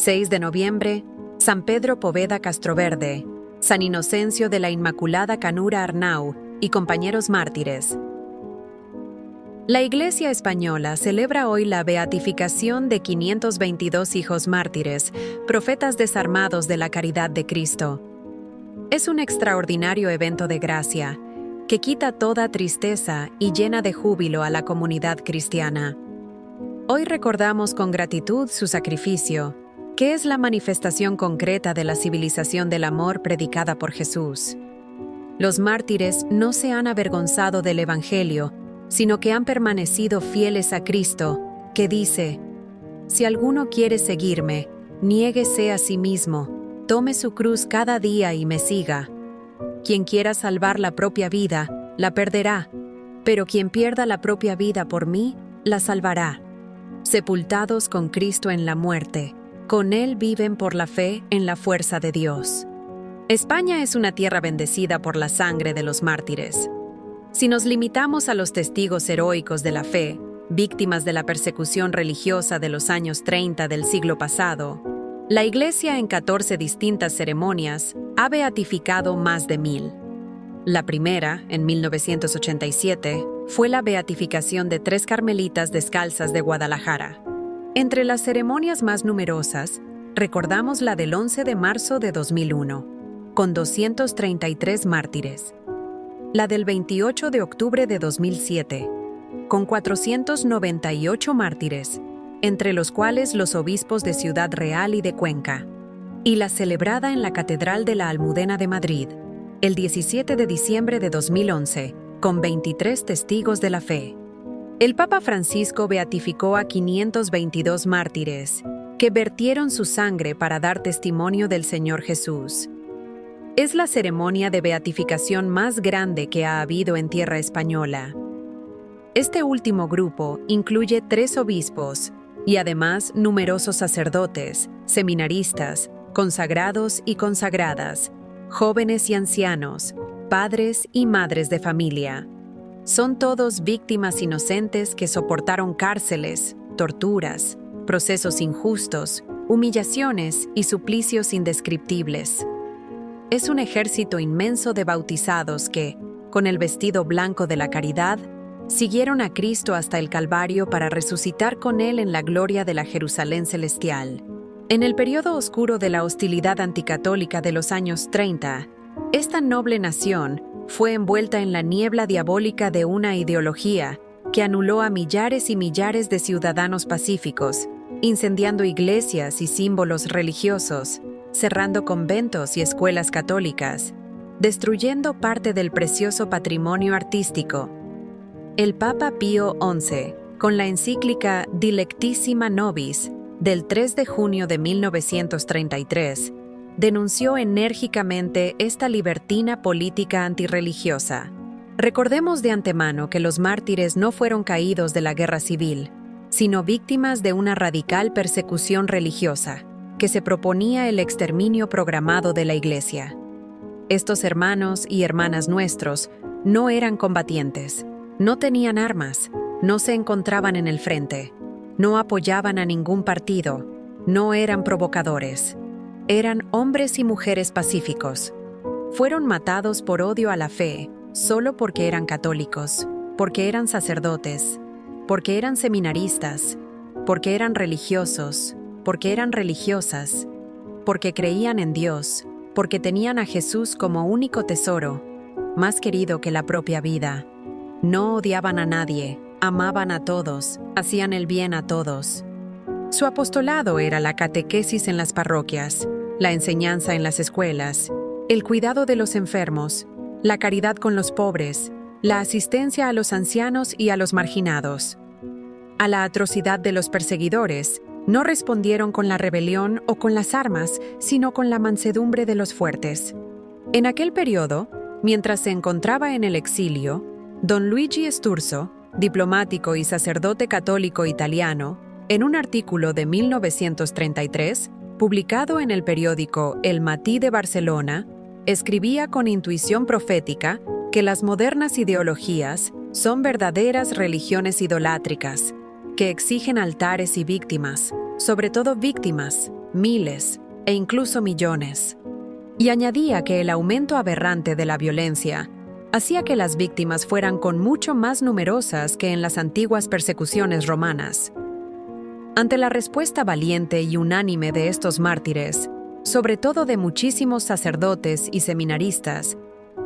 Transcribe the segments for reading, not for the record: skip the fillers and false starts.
6 de noviembre, San Pedro Poveda Castroverde, San Inocencio de la Inmaculada Canura Arnau y compañeros mártires. La Iglesia española celebra hoy la beatificación de 522 hijos mártires, profetas desarmados de la caridad de Cristo. Es un extraordinario evento de gracia, que quita toda tristeza y llena de júbilo a la comunidad cristiana. Hoy recordamos con gratitud su sacrificio, que es la manifestación concreta de la civilización del amor predicada por Jesús. Los mártires no se han avergonzado del Evangelio, sino que han permanecido fieles a Cristo, que dice: «Si alguno quiere seguirme, niéguese a sí mismo, tome su cruz cada día y me siga. Quien quiera salvar la propia vida, la perderá, pero quien pierda la propia vida por mí, la salvará». Sepultados con Cristo en la muerte, con Él viven por la fe en la fuerza de Dios. España es una tierra bendecida por la sangre de los mártires. Si nos limitamos a los testigos heroicos de la fe, víctimas de la persecución religiosa de los años 30 del siglo pasado, la Iglesia en 14 distintas ceremonias ha beatificado más de 1000. La primera, en 1987, fue la beatificación de 3 carmelitas descalzas de Guadalajara. Entre las ceremonias más numerosas, recordamos la del 11 de marzo de 2001, con 233 mártires. La del 28 de octubre de 2007, con 498 mártires, entre los cuales los obispos de Ciudad Real y de Cuenca, y la celebrada en la Catedral de la Almudena de Madrid, el 17 de diciembre de 2011, con 23 testigos de la fe. El Papa Francisco beatificó a 522 mártires, que vertieron su sangre para dar testimonio del Señor Jesús. Es la ceremonia de beatificación más grande que ha habido en tierra española. Este último grupo incluye 3 obispos y además numerosos sacerdotes, seminaristas, consagrados y consagradas, jóvenes y ancianos, padres y madres de familia. Son todos víctimas inocentes que soportaron cárceles, torturas, procesos injustos, humillaciones y suplicios indescriptibles. Es un ejército inmenso de bautizados que, con el vestido blanco de la caridad, siguieron a Cristo hasta el Calvario para resucitar con Él en la gloria de la Jerusalén celestial. En el periodo oscuro de la hostilidad anticatólica de los años 30, esta noble nación fue envuelta en la niebla diabólica de una ideología que anuló a millares y millares de ciudadanos pacíficos, incendiando iglesias y símbolos religiosos, cerrando conventos y escuelas católicas, destruyendo parte del precioso patrimonio artístico. El Papa Pío XI, con la encíclica Dilectissima Nobis, del 3 de junio de 1933, denunció enérgicamente esta libertina política antirreligiosa. Recordemos de antemano que los mártires no fueron caídos de la guerra civil, sino víctimas de una radical persecución religiosa, que se proponía el exterminio programado de la Iglesia. Estos hermanos y hermanas nuestros no eran combatientes, no tenían armas, no se encontraban en el frente, no apoyaban a ningún partido, no eran provocadores. Eran hombres y mujeres pacíficos. Fueron matados por odio a la fe, solo porque eran católicos, porque eran sacerdotes, porque eran seminaristas, porque eran religiosos, porque eran religiosas, porque creían en Dios, porque tenían a Jesús como único tesoro, más querido que la propia vida. No odiaban a nadie, amaban a todos, hacían el bien a todos. Su apostolado era la catequesis en las parroquias, la enseñanza en las escuelas, el cuidado de los enfermos, la caridad con los pobres, la asistencia a los ancianos y a los marginados. A la atrocidad de los perseguidores, no respondieron con la rebelión o con las armas, sino con la mansedumbre de los fuertes. En aquel periodo, mientras se encontraba en el exilio, don Luigi Sturzo, diplomático y sacerdote católico italiano, en un artículo de 1933, publicado en el periódico El Matí de Barcelona, escribía con intuición profética que las modernas ideologías son verdaderas religiones idolátricas, que exigen altares y víctimas, sobre todo víctimas, miles e incluso millones. Y añadía que el aumento aberrante de la violencia hacía que las víctimas fueran con mucho más numerosas que en las antiguas persecuciones romanas. Ante la respuesta valiente y unánime de estos mártires, sobre todo de muchísimos sacerdotes y seminaristas,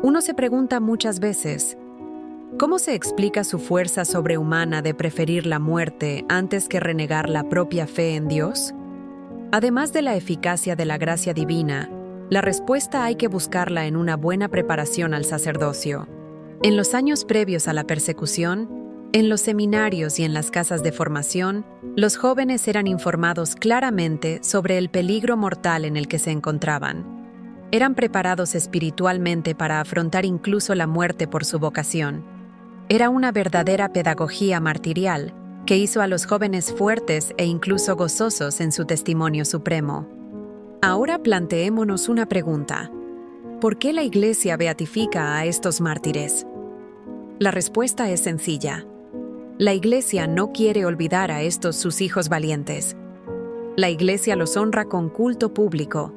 uno se pregunta muchas veces, ¿cómo se explica su fuerza sobrehumana de preferir la muerte antes que renegar la propia fe en Dios? Además de la eficacia de la gracia divina, la respuesta hay que buscarla en una buena preparación al sacerdocio. En los años previos a la persecución, en los seminarios y en las casas de formación, los jóvenes eran informados claramente sobre el peligro mortal en el que se encontraban. Eran preparados espiritualmente para afrontar incluso la muerte por su vocación. Era una verdadera pedagogía martirial que hizo a los jóvenes fuertes e incluso gozosos en su testimonio supremo. Ahora planteémonos una pregunta. ¿Por qué la Iglesia beatifica a estos mártires? La respuesta es sencilla. La Iglesia no quiere olvidar a estos sus hijos valientes. La Iglesia los honra con culto público,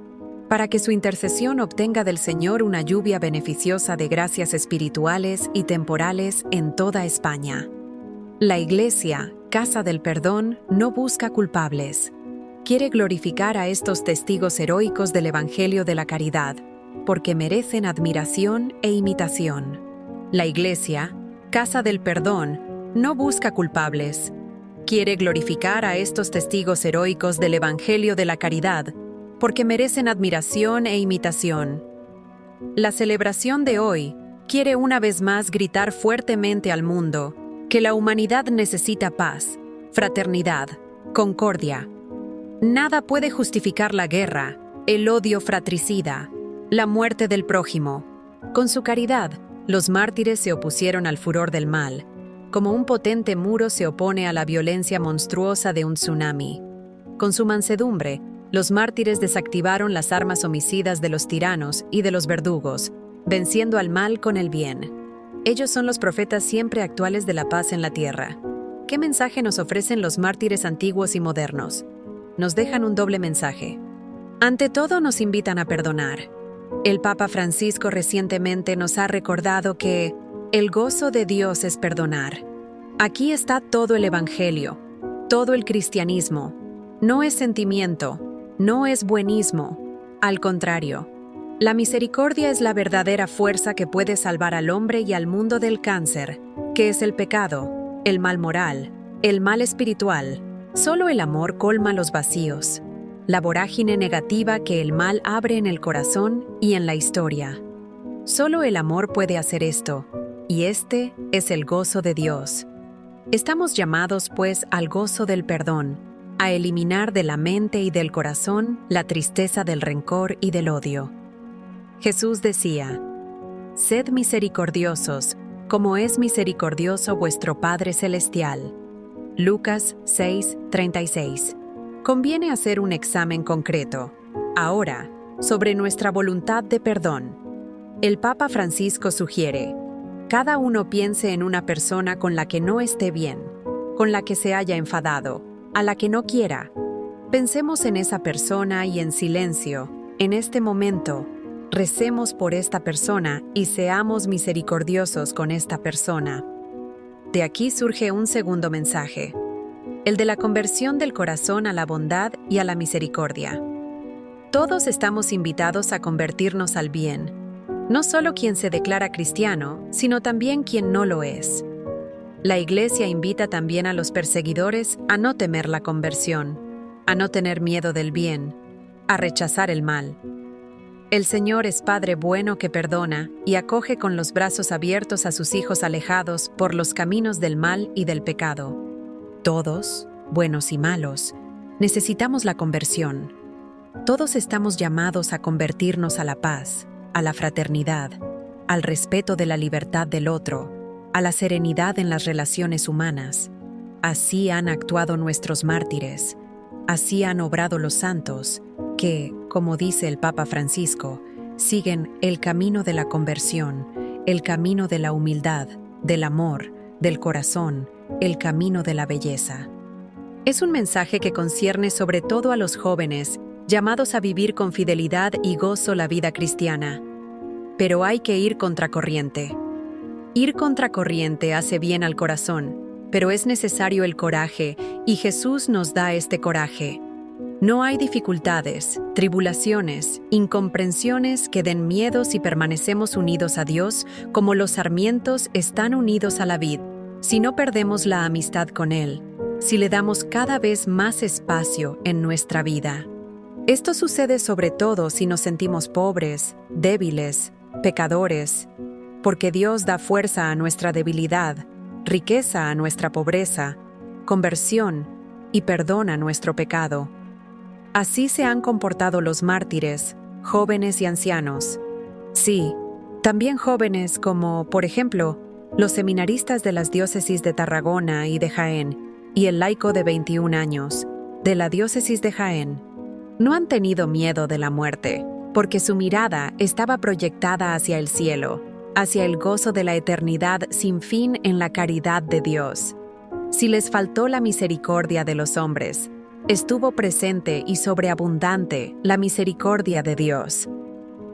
para que su intercesión obtenga del Señor una lluvia beneficiosa de gracias espirituales y temporales en toda España. La Iglesia, Casa del Perdón, no busca culpables. Quiere glorificar a estos testigos heroicos del Evangelio de la Caridad, porque merecen admiración e imitación. La Iglesia, Casa del Perdón, no busca culpables. Quiere glorificar a estos testigos heroicos del Evangelio de la Caridad, porque merecen admiración e imitación. La celebración de hoy quiere una vez más gritar fuertemente al mundo que la humanidad necesita paz, fraternidad, concordia. Nada puede justificar la guerra, el odio fratricida, la muerte del prójimo. Con su caridad, los mártires se opusieron al furor del mal, como un potente muro se opone a la violencia monstruosa de un tsunami. Con su mansedumbre, los mártires desactivaron las armas homicidas de los tiranos y de los verdugos, venciendo al mal con el bien. Ellos son los profetas siempre actuales de la paz en la tierra. ¿Qué mensaje nos ofrecen los mártires antiguos y modernos? Nos dejan un doble mensaje. Ante todo, nos invitan a perdonar. El Papa Francisco recientemente nos ha recordado que el gozo de Dios es perdonar. Aquí está todo el Evangelio, todo el cristianismo. No es sentimiento, no es buenismo. Al contrario, la misericordia es la verdadera fuerza que puede salvar al hombre y al mundo del cáncer, que es el pecado, el mal moral, el mal espiritual. Solo el amor colma los vacíos, la vorágine negativa que el mal abre en el corazón y en la historia. Solo el amor puede hacer esto, y este es el gozo de Dios. Estamos llamados, pues, al gozo del perdón, a eliminar de la mente y del corazón la tristeza del rencor y del odio. Jesús decía, «Sed misericordiosos, como es misericordioso vuestro Padre Celestial». Lucas 6:36. Conviene hacer un examen concreto, ahora, sobre nuestra voluntad de perdón. El Papa Francisco sugiere, cada uno piense en una persona con la que no esté bien, con la que se haya enfadado, a la que no quiera. Pensemos en esa persona y en silencio, en este momento, recemos por esta persona y seamos misericordiosos con esta persona. De aquí surge un segundo mensaje, el de la conversión del corazón a la bondad y a la misericordia. Todos estamos invitados a convertirnos al bien, no solo quien se declara cristiano, sino también quien no lo es. La Iglesia invita también a los perseguidores a no temer la conversión, a no tener miedo del bien, a rechazar el mal. El Señor es Padre bueno que perdona y acoge con los brazos abiertos a sus hijos alejados por los caminos del mal y del pecado. Todos, buenos y malos, necesitamos la conversión. Todos estamos llamados a convertirnos a la paz, a la fraternidad, al respeto de la libertad del otro, a la serenidad en las relaciones humanas. Así han actuado nuestros mártires, así han obrado los santos, que, como dice el Papa Francisco, siguen el camino de la conversión, el camino de la humildad, del amor, del corazón, el camino de la belleza. Es un mensaje que concierne sobre todo a los jóvenes llamados a vivir con fidelidad y gozo la vida cristiana. Pero hay que ir contracorriente. Ir contracorriente hace bien al corazón, pero es necesario el coraje, y Jesús nos da este coraje. No hay dificultades, tribulaciones, incomprensiones que den miedo si permanecemos unidos a Dios como los sarmientos están unidos a la vid, si no perdemos la amistad con Él, si le damos cada vez más espacio en nuestra vida. Esto sucede sobre todo si nos sentimos pobres, débiles, pecadores, porque Dios da fuerza a nuestra debilidad, riqueza a nuestra pobreza, conversión y perdón a nuestro pecado. Así se han comportado los mártires, jóvenes y ancianos. Sí, también jóvenes como, por ejemplo, los seminaristas de las diócesis de Tarragona y de Jaén, y el laico de 21 años, de la diócesis de Jaén. No han tenido miedo de la muerte, porque su mirada estaba proyectada hacia el cielo, hacia el gozo de la eternidad sin fin en la caridad de Dios. Si les faltó la misericordia de los hombres, estuvo presente y sobreabundante la misericordia de Dios.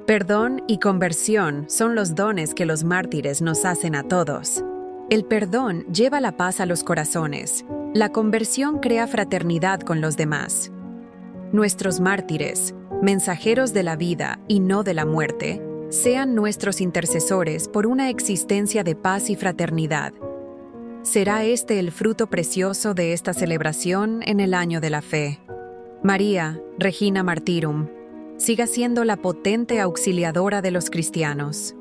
Perdón y conversión son los dones que los mártires nos hacen a todos. El perdón lleva la paz a los corazones. La conversión crea fraternidad con los demás. Nuestros mártires, mensajeros de la vida y no de la muerte, sean nuestros intercesores por una existencia de paz y fraternidad. Será este el fruto precioso de esta celebración en el año de la fe. María, Regina Martyrum, siga siendo la potente auxiliadora de los cristianos.